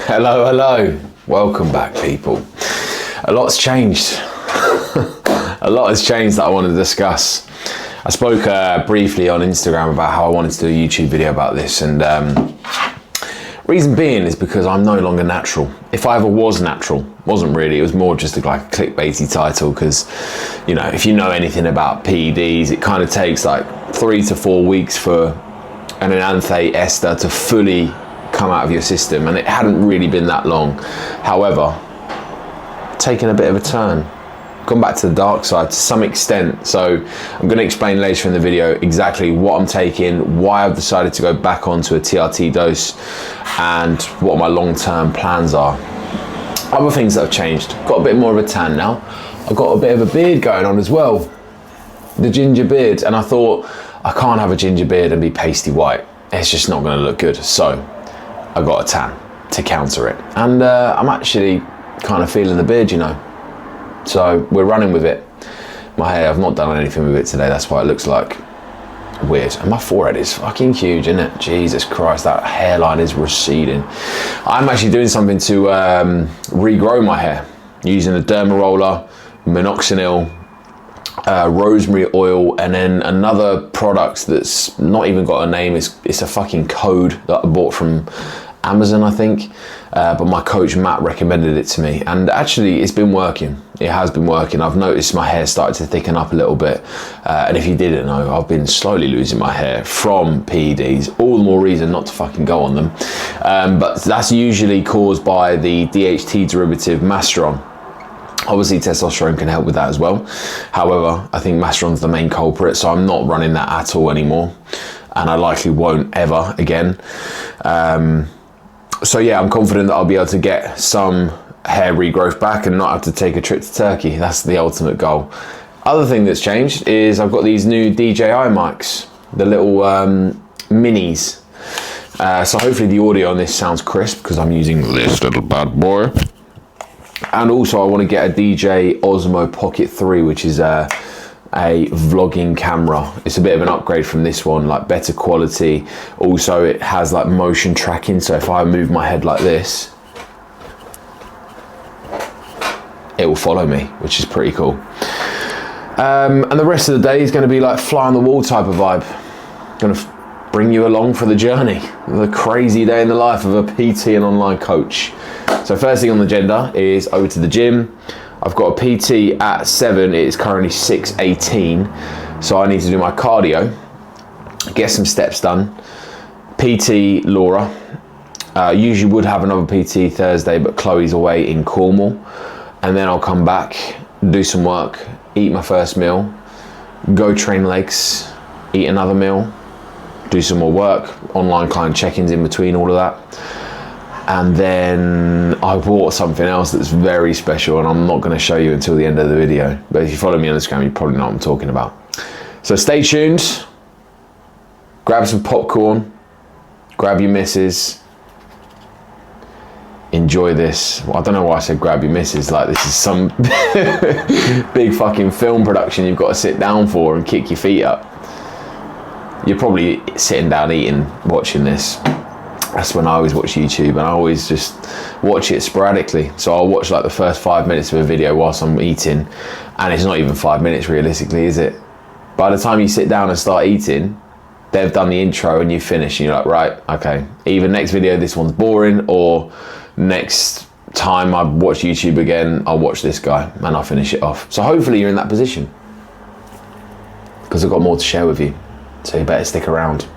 Hello, hello. Welcome back, people. A lot's changed. A lot has changed that I want to discuss. I spoke briefly on Instagram about how I wanted to do a YouTube video about this, and reason being is because I'm no longer natural. If I ever was natural, wasn't really, it was more just like a clickbaity title, because, you know, if you know anything about PEDs, it kind of takes like 3 to 4 weeks for an enanthate ester to fully come out of your system, and it hadn't really been that long. However, taken a bit of a turn, gone back to the dark side to some extent. So I'm going to explain later in the video exactly what I'm taking, why I've decided to go back onto a TRT dose, and what my long-term plans are. Other things that have changed: got a bit more of a tan now. I've got a bit of a beard going on as well, the ginger beard, and I thought I can't have a ginger beard and be pasty white. It's just not going to look good. So I got a tan to counter it, and I'm actually kind of feeling the beard, you know. So we're running with it. My hair, I've not done anything with it today, that's why it looks like weird. And my forehead is fucking huge, isn't it? Jesus Christ, that hairline is receding. I'm actually doing something to regrow my hair using a derma roller, minoxidil, rosemary oil, and then another product that's not even got a name. It's a fucking code that I bought from Amazon, I think, but my coach Matt recommended it to me, and actually it's been working. It has been working. I've noticed my hair started to thicken up a little bit, and if you didn't know, I've been slowly losing my hair from PEDs. All the more reason not to fucking go on them, but that's usually caused by the DHT derivative masteron. Obviously testosterone can help with that as well. However, I think masteron's the main culprit, so I'm not running that at all anymore, and I likely won't ever again. So yeah, I'm confident that I'll be able to get some hair regrowth back and not have to take a trip to Turkey. That's the ultimate goal. Other thing that's changed is I've got these new DJI mics, the little minis. So hopefully the audio on this sounds crisp, because I'm using this little bad boy. And also I want to get a DJ Osmo Pocket 3, which is a vlogging camera. It's a bit of an upgrade from this one, like better quality. Also it has like motion tracking, so if I move my head like this, it will follow me, which is pretty cool. And the rest of the day is going to be like fly on the wall type of vibe. Going to bring you along for the journey, the crazy day in the life of a PT and online coach. So first thing on the agenda is over to the gym. I've got a PT at 7, it is currently 6:18, so I need to do my cardio, get some steps done. PT Laura, usually would have another PT Thursday, but Chloe's away in Cornwall, and then I'll come back, do some work, eat my first meal, go train legs, eat another meal, do some more work, online client check-ins in between all of that. And then I bought something else that's very special, and I'm not going to show you until the end of the video, but if you follow me on Instagram, you probably know what I'm talking about. So stay tuned, grab some popcorn, grab your missus, enjoy this. Well, I don't know why I said grab your missus, like this is some big fucking film production you've got to sit down for and kick your feet up. You're probably sitting down eating, watching this. That's when I always watch YouTube, and I always just watch it sporadically. So I'll watch like the first 5 minutes of a video whilst I'm eating, and it's not even 5 minutes realistically, is it? By the time you sit down and start eating, they've done the intro and you finish, and you're like, right, okay. Either next video, this one's boring, or next time I watch YouTube again, I'll watch this guy and I'll finish it off. So hopefully you're in that position, because I've got more to share with you. So you better stick around.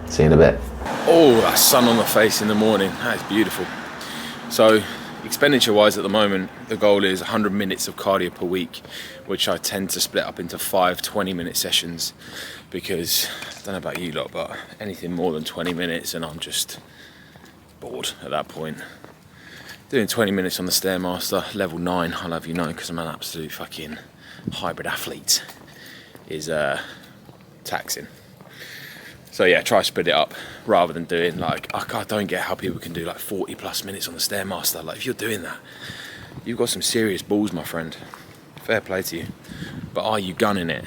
See you in a bit. Oh, that sun on the face in the morning, that is beautiful. So expenditure wise at the moment, the goal is 100 minutes of cardio per week, which I tend to split up into 5 20-minute sessions, because I don't know about you lot, but anything more than 20 minutes and I'm just bored at that point. Doing 20 minutes on the Stairmaster, level 9, I'll have you know, because I'm an absolute fucking hybrid athlete, is taxing. So yeah, try to split it up rather than doing like, I don't get how people can do like 40 plus minutes on the Stairmaster. Like if you're doing that, you've got some serious balls, my friend. Fair play to you. But are you gunning it?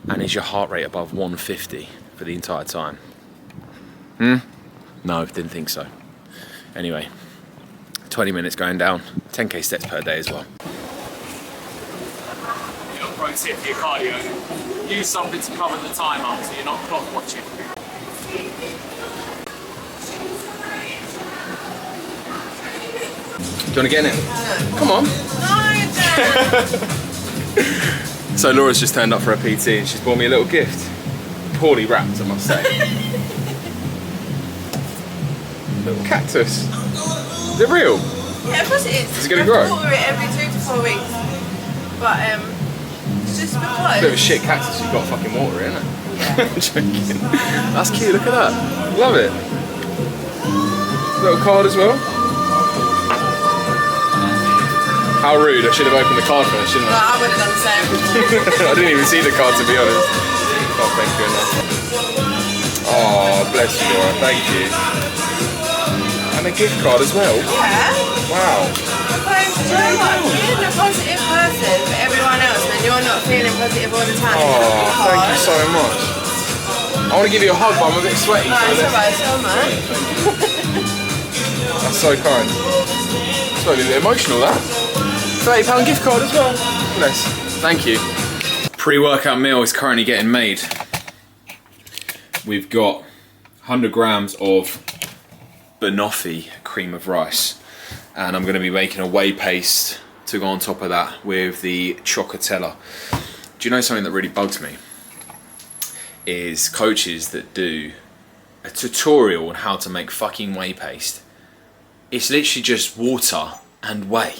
And is your heart rate above 150 for the entire time? No, didn't think so. Anyway, 20 minutes going down, 10k steps per day as well. Pro tip for your cardio, use something to cover the time up so you're not clock watching. Do you want to get in it? Come on. No, so Laura's just turned up for her PT and she's bought me a little gift. Poorly wrapped, I must say. Little cactus. Is it real? Yeah, of course it is. Is it going to grow? I water it every 2 to 4 weeks. But just because. Bit of a shit cactus, you've got fucking water in it. Yeah. I'm joking. That's cute, look at that. Love it. Little card as well. How rude, I should have opened the card first, shouldn't I? No, I would have done the same. I didn't even see the card, to be honest. Oh, thank you enough. Oh, bless you, Laura, thank you. And a gift card as well. Yeah. Wow. Because, do you know what? Being a positive person for everyone else when you're not feeling positive all the time. Oh, thank you so much. I want to give you a hug, but I'm a bit sweaty. No, it's alright, so much. That's so kind. It's maybe a bit emotional, that. £30 gift card as well. Bless. Thank you. Pre-workout meal is currently getting made. We've got 100 grams of banoffee cream of rice, and I'm going to be making a whey paste to go on top of that with the chocolate. Do you know something that really bugs me? Is coaches that do a tutorial on how to make fucking whey paste. It's literally just water and whey.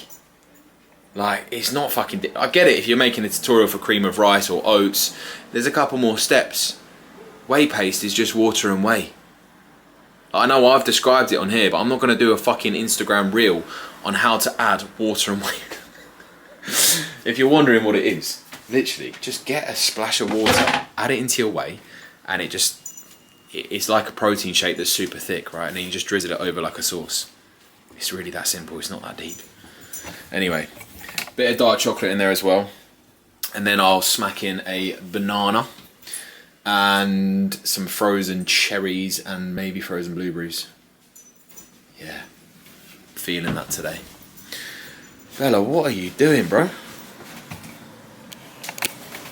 Like, it's not fucking... I get it if you're making a tutorial for cream of rice or oats. There's a couple more steps. Whey paste is just water and whey. I know I've described it on here, but I'm not going to do a fucking Instagram reel on how to add water and whey. If you're wondering what it is, literally, just get a splash of water, add it into your whey, and it's like a protein shake that's super thick, right? And then you just drizzle it over like a sauce. It's really that simple, it's not that deep. Anyway, bit of dark chocolate in there as well. And then I'll smack in a banana and some frozen cherries and maybe frozen blueberries. Yeah, feeling that today. Fella, what are you doing, bro?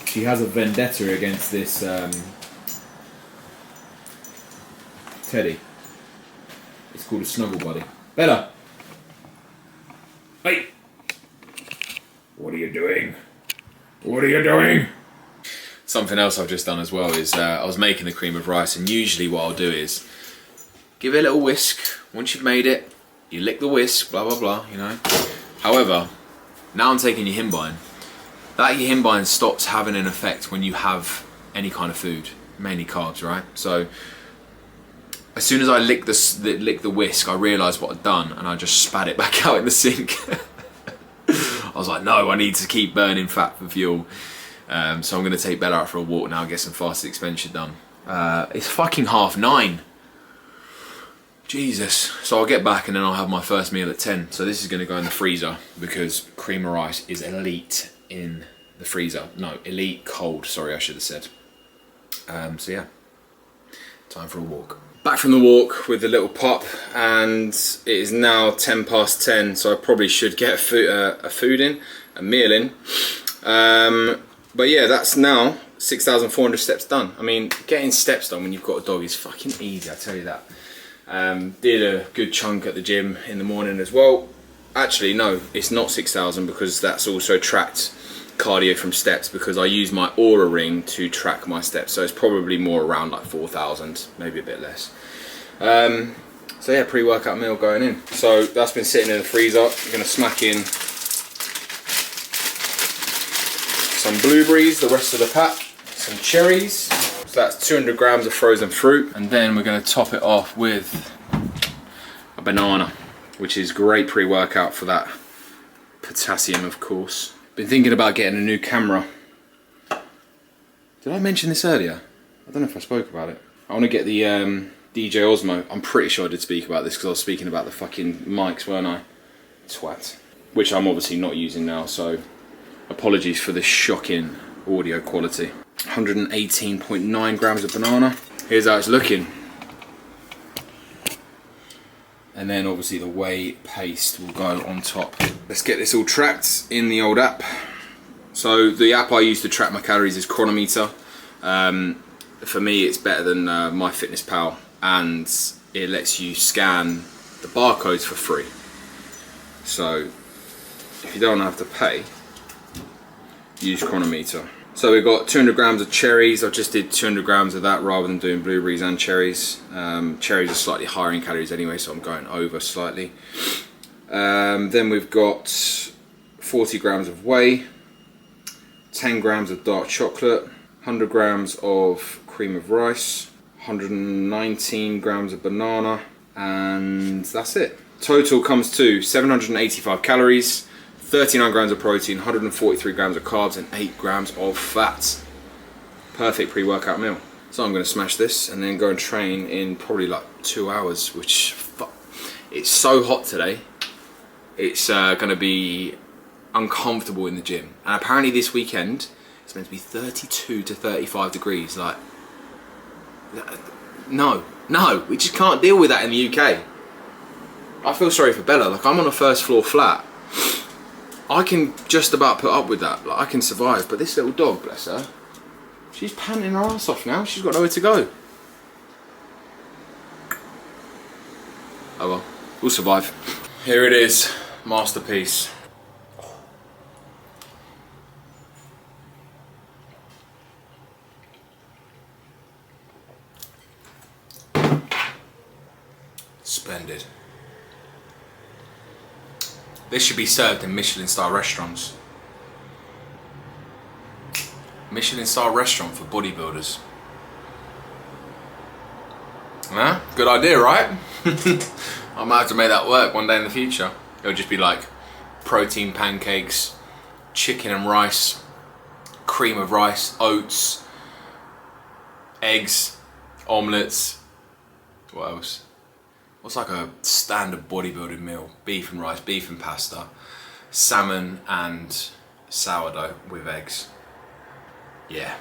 She has a vendetta against this teddy. It's called a snuggle buddy. Bella! Hey! What are you doing? What are you doing? Something else I've just done as well is I was making the cream of rice, and usually what I'll do is give it a little whisk. Once you've made it, you lick the whisk, blah blah blah, you know. However, now I'm taking yohimbine. That yohimbine stops having an effect when you have any kind of food, mainly carbs, right? So as soon as I lick the whisk, I realised what I'd done, and I just spat it back out in the sink. I was like, no, I need to keep burning fat for fuel. So I'm going to take Bella out for a walk now, get some fasted expenditure done. It's fucking 9:30. Jesus. So I'll get back and then I'll have my first meal at 10. So this is going to go in the freezer because cream of rice is elite in the freezer. No, elite cold, sorry, I should have said. So yeah, time for a walk. Back from the walk with the little pop, and it is now 10:10, so I probably should get a meal in. But yeah, that's now 6,400 steps done. I mean, getting steps done when you've got a dog is fucking easy, I tell you that. Did a good chunk at the gym in the morning as well. Actually, no, it's not 6,000 because that's also tracked cardio from steps, because I use my Aura ring to track my steps, so it's probably more around like 4,000, maybe a bit less. So yeah, pre-workout meal going in. So that's been sitting in the freezer. I'm gonna smack in some blueberries, the rest of the pack, some cherries. So that's 200 grams of frozen fruit, and then we're gonna top it off with a banana, which is great pre-workout for that potassium, of course. Been thinking about getting a new camera. Did I mention this earlier? I don't know if I spoke about it. I want to get the DJ Osmo. I'm pretty sure I did speak about this because I was speaking about the fucking mics, weren't I? Twat. Which I'm obviously not using now, so apologies for the shocking audio quality. 118.9 grams of banana. Here's how it's looking. and then obviously the whey paste will go on top. Let's get this all tracked in the old app. So the app I use to track my calories is Chronometer. For me it's better than MyFitnessPal, and it lets you scan the barcodes for free. So if you don't have to pay, use Chronometer. So we've got 200 grams of cherries. I just did 200 grams of that rather than doing blueberries and cherries. Cherries are slightly higher in calories anyway, so I'm going over slightly. Then we've got 40 grams of whey, 10 grams of dark chocolate, 100 grams of cream of rice, 119 grams of banana, and that's it. Total comes to 785 calories, 39 grams of protein, 143 grams of carbs, and 8 grams of fat. Perfect pre-workout meal. So I'm going to smash this and then go and train in probably like 2 hours, which, it's so hot today. It's going to be uncomfortable in the gym. And apparently this weekend, it's meant to be 32 to 35 degrees. Like, no, we just can't deal with that in the UK. I feel sorry for Bella. Like, I'm on a first floor flat. I can just about put up with that. Like, I can survive. But this little dog, bless her, she's panting her ass off now. She's got nowhere to go. Oh well, we'll survive. Here it is, masterpiece. Splendid. This should be served in Michelin-star restaurants. Michelin-star restaurant for bodybuilders. Huh? Good idea, right? I might have to make that work one day in the future. It'll just be like protein pancakes, chicken and rice, cream of rice, oats, eggs, omelettes. What else? What's like a standard bodybuilding meal? Beef and rice, beef and pasta, salmon and sourdough with eggs. Yeah.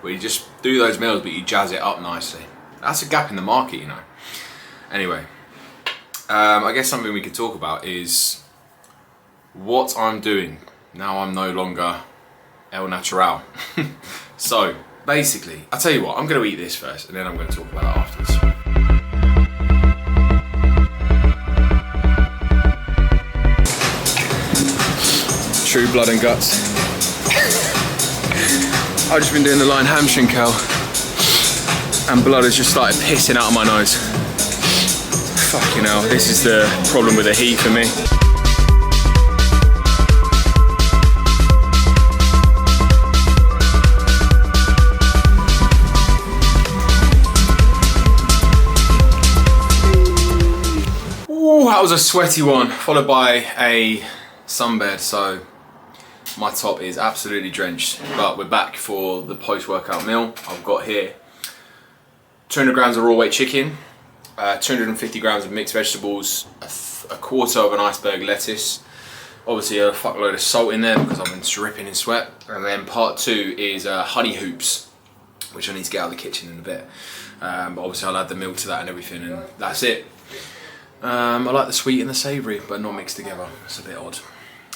Well, you just do those meals, but you jazz it up nicely. That's a gap in the market, you know. Anyway, I guess something we could talk about is what I'm doing now I'm no longer El Natural. So, basically, I'll tell you what, I'm going to eat this first, and then I'm going to talk about it afterwards. True blood and guts. I've just been doing the line hamstring curl and blood has just started pissing out of my nose. Fucking hell, this is the problem with the heat for me. Ooh, that was a sweaty one, followed by a sunbed, so my top is absolutely drenched. But we're back for the post-workout meal. I've got here 200 grams of raw weight chicken, 250 grams of mixed vegetables, a quarter of an iceberg lettuce, obviously a fuckload of salt in there because I've been dripping in sweat, and then part two is honey hoops, which I need to get out of the kitchen in a bit, but obviously I'll add the milk to that and everything, and that's it. I like the sweet and the savoury, but not mixed together. It's a bit odd.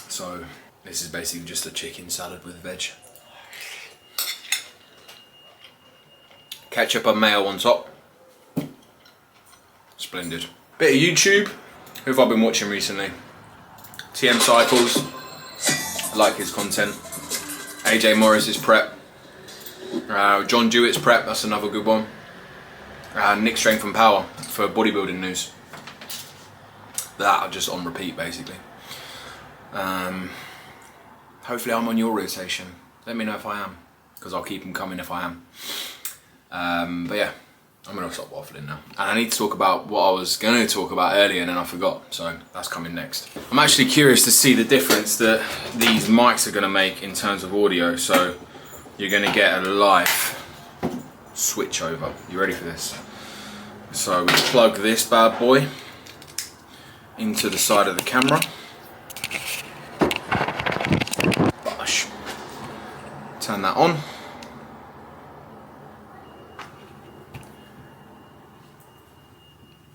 So this is basically just a chicken salad with veg. Ketchup and mayo on top. Splendid. Bit of YouTube. Who have I been watching recently? TM Cycles. I like his content. AJ Morris's prep. John Dewitt's prep. That's another good one. Nick Strength and Power for bodybuilding news. That are just on repeat basically. Hopefully I'm on your rotation. Let me know if I am, because I'll keep them coming if I am. But yeah, I'm going to stop waffling now. And I need to talk about what I was going to talk about earlier and then I forgot, so that's coming next. I'm actually curious to see the difference that these mics are going to make in terms of audio, so you're going to get a live switch over. You ready for this? So we plug this bad boy into the side of the camera. Bosh. Turn that on.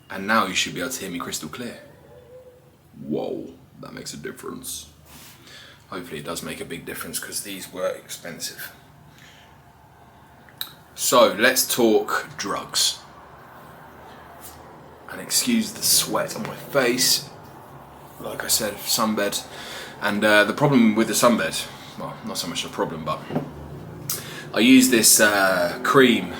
and now you should be able to hear me crystal clear. Whoa, that makes a difference. Hopefully it does make a big difference because these were expensive. So let's talk drugs. And excuse the sweat on my face. Like I said, sunbed. And the problem with the sunbed, well, not so much a problem, but I use this cream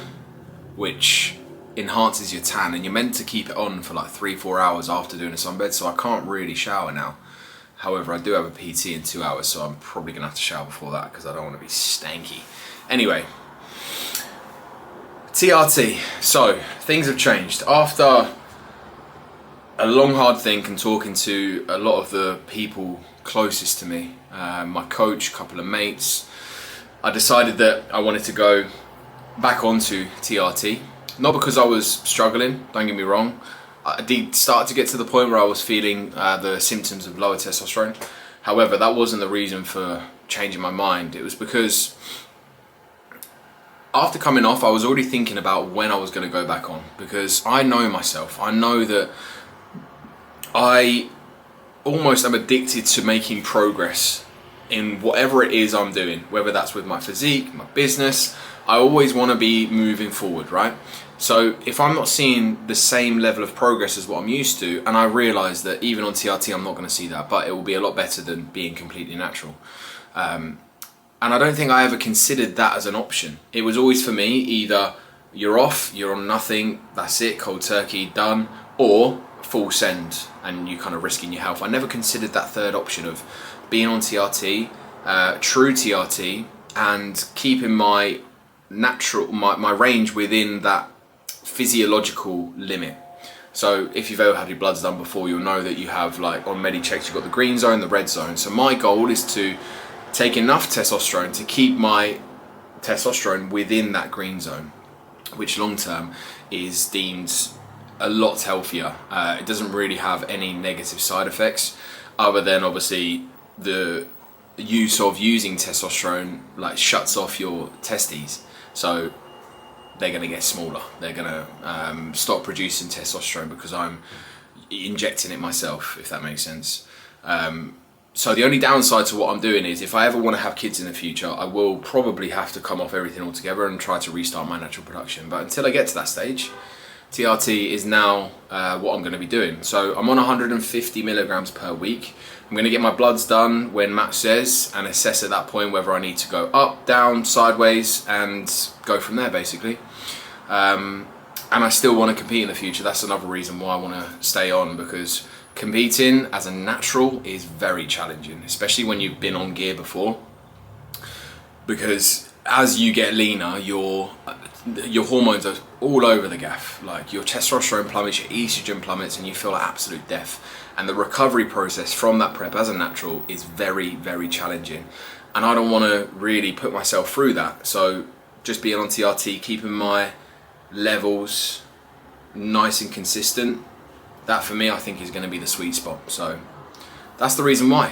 which enhances your tan, and you're meant to keep it on for like 3-4 hours after doing a sunbed, so I can't really shower now. However, I do have a PT in 2 hours, so I'm probably gonna have to shower before that because I don't want to be stanky. Anyway, TRT. So things have changed after a long hard think and talking to a lot of the people closest to me, my coach, a couple of mates. I decided that I wanted to go back onto TRT, not because I was struggling, don't get me wrong. I did start to get to the point where I was feeling the symptoms of lower testosterone. However, that wasn't the reason for changing my mind. It was because after coming off, I was already thinking about when I was going to go back on, because I know myself. I know that I almost am addicted to making progress in whatever it is I'm doing, whether that's with my physique, my business. I always want to be moving forward, right? So if I'm not seeing the same level of progress as what I'm used to, and I realise that even on TRT I'm not going to see that, but it will be a lot better than being completely natural. And I don't think I ever considered that as an option. It was always for me, either you're off, you're on nothing, that's it, cold turkey, done, or full send and you kind of risking your health. I never considered that third option of being on TRT, true TRT, and keeping my natural, my range within that physiological limit. So if you've ever had your bloods done before, you'll know that you have, like on Medichecks, you've got the green zone, the red zone. So my goal is to take enough testosterone to keep my testosterone within that green zone, which long term is deemed a lot healthier. It doesn't really have any negative side effects other than obviously the use of using testosterone like shuts off your testes, so they're going to get smaller. They're going to stop producing testosterone because I'm injecting it myself, if that makes sense. So the only downside to what I'm doing is if I ever want to have kids in the future, I will probably have to come off everything altogether and try to restart my natural production. But until I get to that stage, TRT is now what I'm going to be doing. So I'm on 150 milligrams per week. I'm going to get my bloods done when Matt says and assess at that point whether I need to go up, down, sideways, and go from there basically. And I still want to compete in the future. That's another reason why I want to stay on, because competing as a natural is very challenging, especially when you've been on gear before, because as you get leaner, your hormones are all over the gaff. Like your testosterone plummets, your estrogen plummets, and you feel like absolute death. And the recovery process from that prep as a natural is very, very challenging. And I don't want to really put myself through that. So just being on TRT, keeping my levels nice and consistent, that for me I think is going to be the sweet spot. So that's the reason why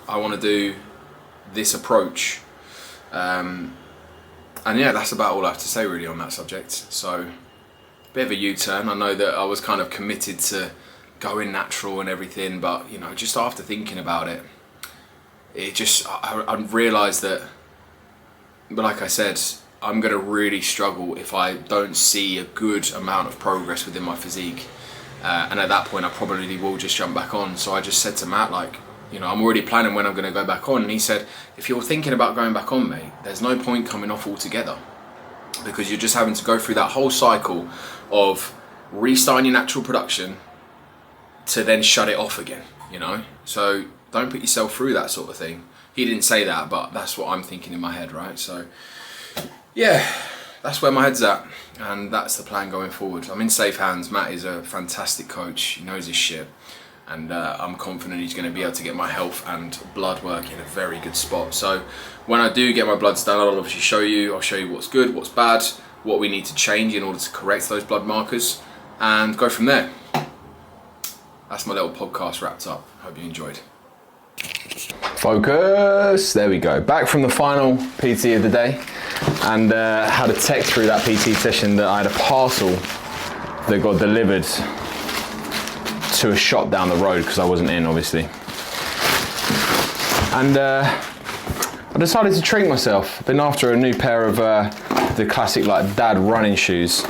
I want to do this approach. And yeah, that's about all I have to say really on that subject. So a bit of a U-turn. I know that I was kind of committed to going natural and everything, but you know, just after thinking about it, I realised that, but like I said, I'm going to really struggle if I don't see a good amount of progress within my physique. And at that point I probably will just jump back on. So I just said to Matt, like, you know, I'm already planning when I'm going to go back on. And he said, if you're thinking about going back on, mate, there's no point coming off altogether, because you're just having to go through that whole cycle of restarting your natural production to then shut it off again, you know? So don't put yourself through that sort of thing. He didn't say that, but that's what I'm thinking in my head, right? So yeah, that's where my head's at, and that's the plan going forward. I'm in safe hands. Matt is a fantastic coach. He knows his shit. And I'm confident he's going to be able to get my health and blood work in a very good spot. So when I do get my bloods done, I'll obviously show you. I'll show you what's good, what's bad, what we need to change in order to correct those blood markers, and go from there. That's my little podcast wrapped up. Hope you enjoyed. Focus. There we go. Back from the final PT of the day, and had a text through that PT session that I had a parcel that got delivered to a shop down the road because I wasn't in, obviously. And I decided to treat myself. Been after a new pair of the classic like dad running shoes.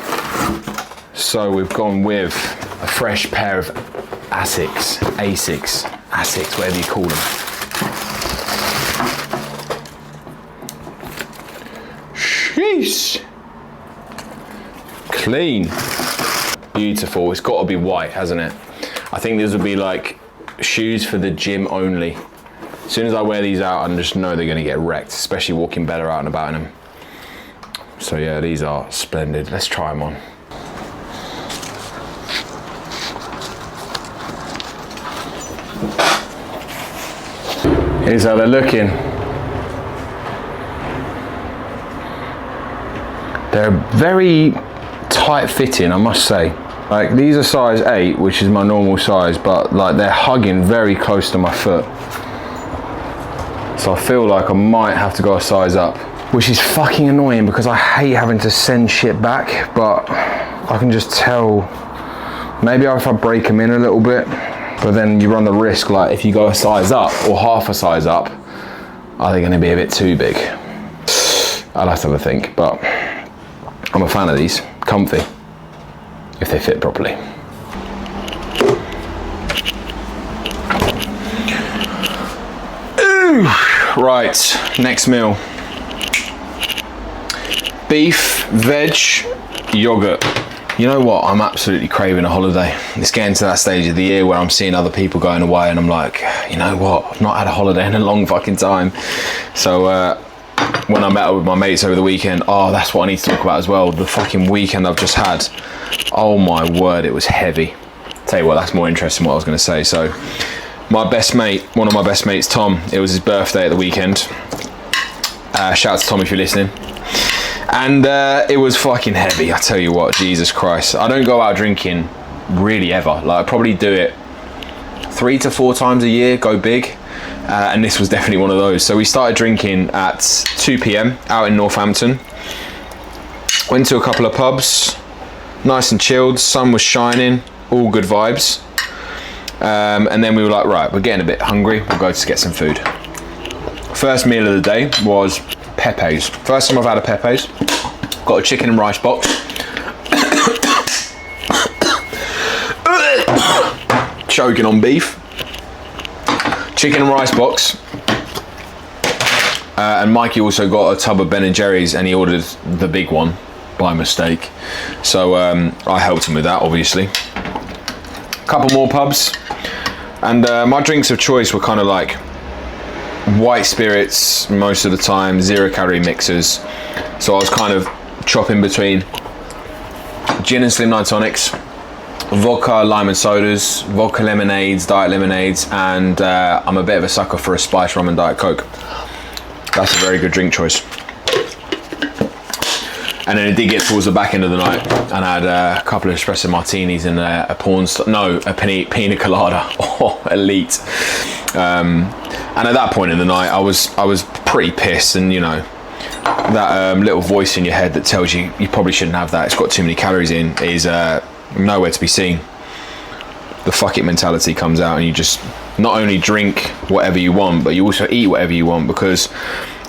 So we've gone with a fresh pair of Asics, whatever you call them. Sheesh. Clean. Beautiful. It's got to be white, hasn't it? I think these will be like shoes for the gym only. As soon as I wear these out, I just know they're going to get wrecked, especially walking better out and about in them. So yeah, these are splendid. Let's try them on. Here's how they're looking. They're very tight fitting, I must say. Like these are size 8, which is my normal size, but like they're hugging very close to my foot. So I feel like I might have to go a size up, which is fucking annoying because I hate having to send shit back, but I can just tell, maybe if I break them in a little bit, but then you run the risk, like if you go a size up or half a size up, are they gonna be a bit too big? I'll have to have a think, but I'm a fan of these, comfy, if they fit properly. Ooh, right, next meal. Beef, veg, yogurt. You know what, I'm absolutely craving a holiday. It's getting to that stage of the year where I'm seeing other people going away and I'm like, you know what, I've not had a holiday in a long fucking time. So when I met up with my mates over the weekend, oh, that's what I need to talk about as well. The fucking weekend I've just had. Oh my word, it was heavy. Tell you what, that's more interesting than what I was gonna say. So my best mate, one of my best mates, Tom, it was his birthday at the weekend. Shout out to Tom if you're listening. And it was fucking heavy, I tell you what, Jesus Christ. I don't go out drinking really ever. Like I probably do it 3 to 4 times a year, go big. And this was definitely one of those. So we started drinking at 2 p.m. out in Northampton. Went to a couple of pubs, nice and chilled, sun was shining, all good vibes. And then we were like, right, we're getting a bit hungry, we'll go to get some food. First meal of the day was Pepe's. First time I've had a Pepe's. Got a chicken and rice box. Choking on beef. Chicken and rice box. And Mikey also got a tub of Ben & Jerry's and he ordered the big one by mistake. So I helped him with that, obviously. A couple more pubs. And my drinks of choice were kind of like white spirits most of the time, 0 calorie mixers. So I was kind of chopping between gin and slimline tonics, vodka, lime and sodas, vodka lemonades, diet lemonades, and I'm a bit of a sucker for a spice rum and diet coke. That's a very good drink choice. And then it did get towards the back end of the night, and I had a couple of espresso martinis and a pina colada. Oh, elite. And at that point in the night, I was pretty pissed, and you know, that little voice in your head that tells you you probably shouldn't have that, it's got too many calories in, is nowhere to be seen. The fuck it mentality comes out, and you just not only drink whatever you want, but you also eat whatever you want, because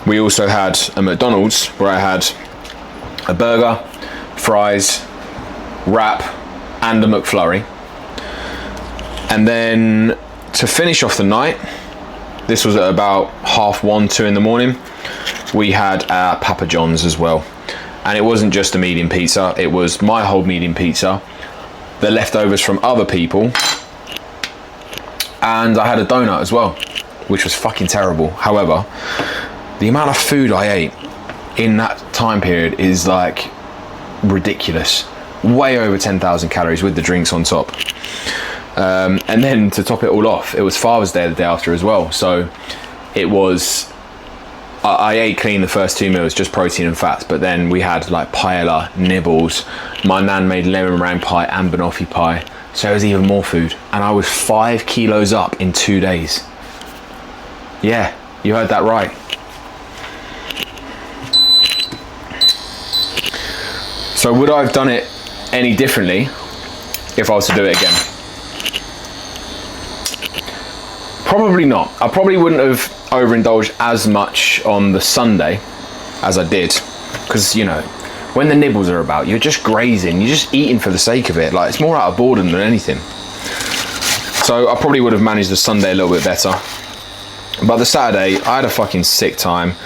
we also had a McDonald's where I had a burger, fries, wrap, and a McFlurry. And then to finish off the night, this was at about 1:30, 2 in the morning, we had Papa John's as well. And it wasn't just a medium pizza, it was my whole medium pizza, the leftovers from other people, and I had a donut as well, which was fucking terrible. However, the amount of food I ate in that time period is like ridiculous. Way over 10,000 calories with the drinks on top. And then to top it all off, it was Father's Day the day after as well. So it was, I ate clean the first 2 meals, just protein and fats, but then we had like paella, nibbles, my nan made lemon meringue pie and banoffee pie, so it was even more food. And I was 5 kilos up in 2 days. Yeah, you heard that right. So would I have done it any differently if I was to do it again? Probably not. I probably wouldn't have overindulged as much on the Sunday as I did, because you know, when the nibbles are about, you're just grazing, you're just eating for the sake of it. Like, it's more out of boredom than anything. So I probably would have managed the Sunday a little bit better. But the Saturday, I had a fucking sick time.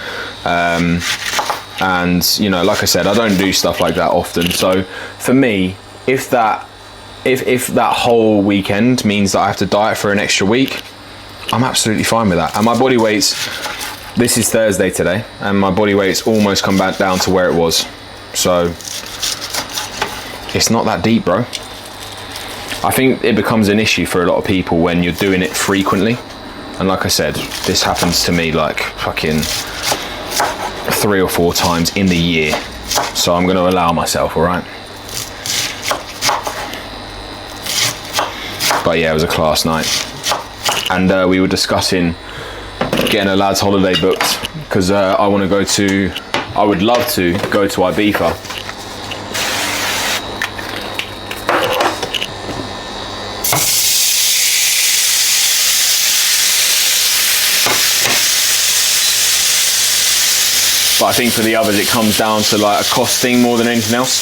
And you know, like I said, I don't do stuff like that often. So for me, if that whole weekend means that I have to diet for an extra week, I'm absolutely fine with that. And my body weight's, this is Thursday today, and my body weight's almost come back down to where it was. So it's not that deep, bro. I think it becomes an issue for a lot of people when you're doing it frequently. And like I said, this happens to me like fucking 3 or 4 times in the year. So I'm going to allow myself, all right? But yeah, it was a class night. And we were discussing getting a lad's holiday booked, because I would love to go to Ibiza. But I think for the others, it comes down to like a cost thing more than anything else.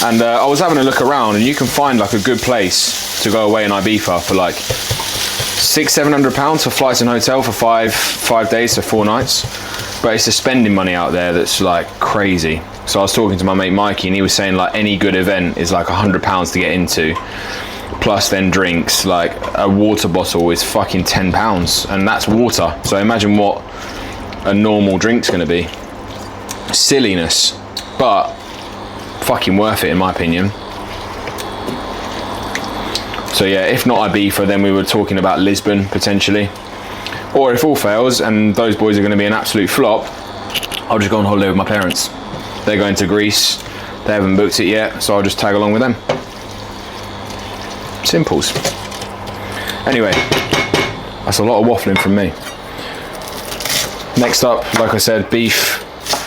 And I was having a look around, and you can find like a good place to go away in Ibiza for like £600-700 for flights and hotel for five days, so 4 nights. But it's the spending money out there that's like crazy. So I was talking to my mate Mikey, and he was saying like any good event is like £100 to get into, plus then drinks. Like a water bottle is fucking £10, and that's water. So imagine what a normal drink's gonna be. Silliness, but fucking worth it in my opinion. So yeah, if not Ibiza, then we were talking about Lisbon potentially. Or if all fails and those boys are going to be an absolute flop, I'll just go on holiday with my parents. They're going to Greece, they haven't booked it yet, so I'll just tag along with them. Simples. Anyway, that's a lot of waffling from me. Next up, like I said, beef,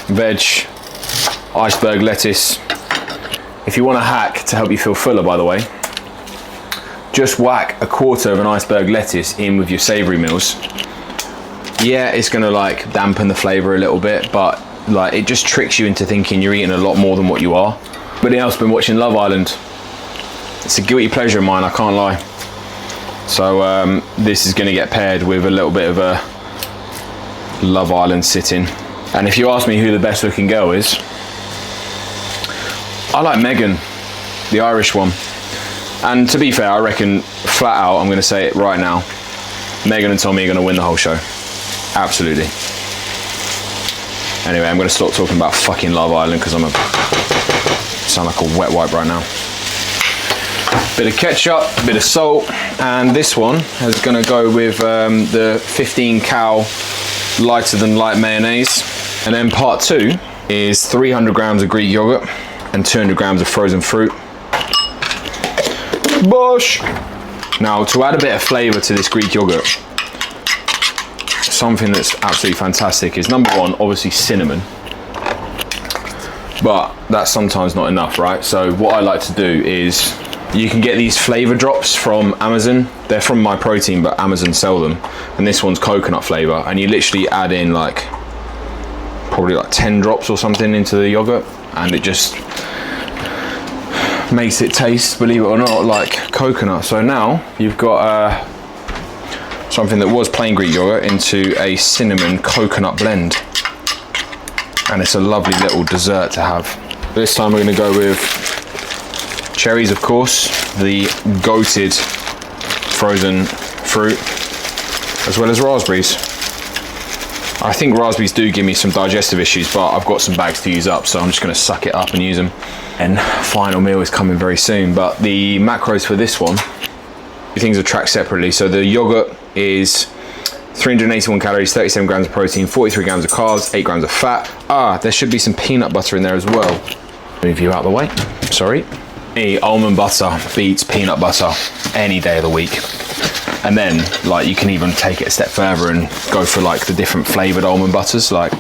veg, iceberg lettuce. If you want a hack to help you feel fuller, by the way, just whack a quarter of an iceberg lettuce in with your savoury meals. Yeah, it's gonna like dampen the flavour a little bit, but like it just tricks you into thinking you're eating a lot more than what you are. But else been watching Love Island. It's a guilty pleasure of mine, I can't lie. So this is gonna get paired with a little bit of a Love Island sit-in. And if you ask me who the best looking girl is, I like Megan, the Irish one. And to be fair, I reckon flat out, I'm going to say it right now, Megan and Tommy are going to win the whole show. Absolutely. Anyway, I'm going to stop talking about fucking Love Island because sound like a wet wipe right now. Bit of ketchup, a bit of salt, and this one is going to go with the 15 cal lighter than light mayonnaise. And then part 2 is 300 grams of Greek yogurt and 200 grams of frozen fruit. Bosh! Now, to add a bit of flavour to this Greek yogurt, something that's absolutely fantastic is number 1, obviously cinnamon. But that's sometimes not enough, right? So what I like to do is, you can get these flavour drops from Amazon. They're from My Protein, but Amazon sell them. And this one's coconut flavour. And you literally add in like, probably like 10 drops or something into the yogurt. And it just makes it taste, believe it or not, like coconut. So now you've got something that was plain Greek yogurt into a cinnamon coconut blend. And it's a lovely little dessert to have. This time we're going to go with cherries, of course, the goated frozen fruit, as well as raspberries. I think raspberries do give me some digestive issues, but I've got some bags to use up, so I'm just going to suck it up and use them. And final meal is coming very soon, but the macros for this one, things are tracked separately. So the yogurt is 381 calories, 37 grams of protein, 43 grams of carbs, 8 grams of fat. There should be some peanut butter in there as well. Move you out of the way, sorry. Almond butter beats peanut butter any day of the week. And then like you can even take it a step further and go for like the different flavored almond butters. Like,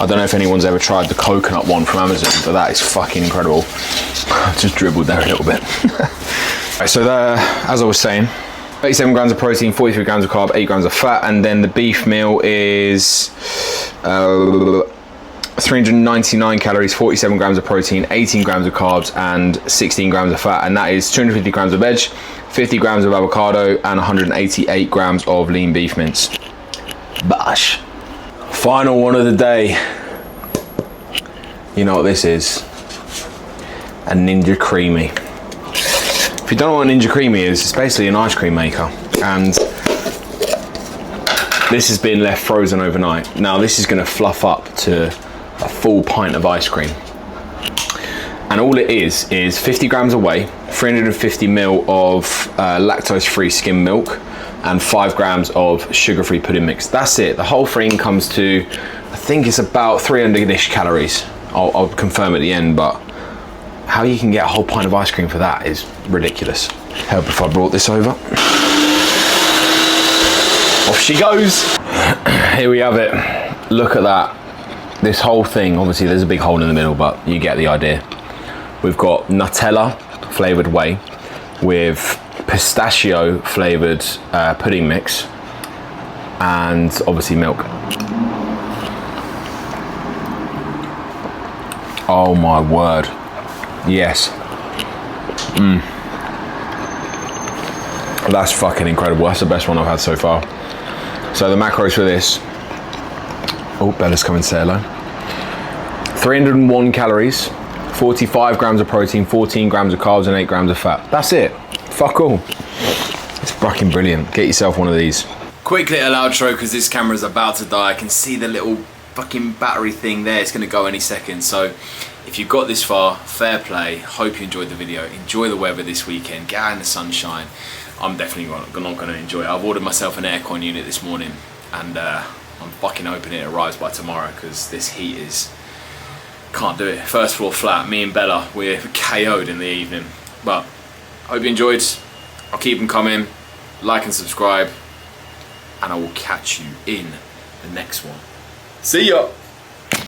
I don't know if anyone's ever tried the coconut one from Amazon, but that is fucking incredible. I just dribbled there a little bit. Right, so there, as I was saying, 37 grams of protein, 43 grams of carb, 8 grams of fat, and then the beef meal is 399 calories, 47 grams of protein, 18 grams of carbs, and 16 grams of fat, and that is 250 grams of veg, 50 grams of avocado, and 188 grams of lean beef mince. Bash. Final one of the day. You know what this is? A Ninja Creamy. If you don't know what a Ninja Creamy is, it's basically an ice cream maker, and this has been left frozen overnight. Now this is going to fluff up to a full pint of ice cream, and all it is 50 grams of whey, 350 ml of lactose-free skim milk, and 5 grams of sugar-free pudding mix. That's it. The whole thing comes to, I think it's about 300-ish calories. I'll confirm at the end, but how you can get a whole pint of ice cream for that is ridiculous. Help if I brought this over. Off she goes. Here we have it. Look at that. This whole thing, obviously there's a big hole in the middle, but you get the idea. We've got Nutella flavored whey with pistachio flavored pudding mix, and obviously milk. Oh my word. Yes. That's fucking incredible. That's the best one I've had so far. So the macros for this, oh, Bella's coming to say hello. 301 calories, 45 grams of protein, 14 grams of carbs, and 8 grams of fat. That's it. Fuck all. It's fucking brilliant. Get yourself one of these. Quick little outro because this camera's about to die. I can see the little fucking battery thing there. It's going to go any second. So if you got this far, fair play. Hope you enjoyed the video. Enjoy the weather this weekend. Get out in the sunshine. I'm definitely not going to enjoy it. I've ordered myself an aircon unit this morning, and I'm fucking hoping it arrives by tomorrow because this heat is... can't do it. First floor flat, me and Bella, we're KO'd in the evening. But hope you enjoyed. I'll keep them coming. Like and subscribe, and I will catch you in the next one. See ya!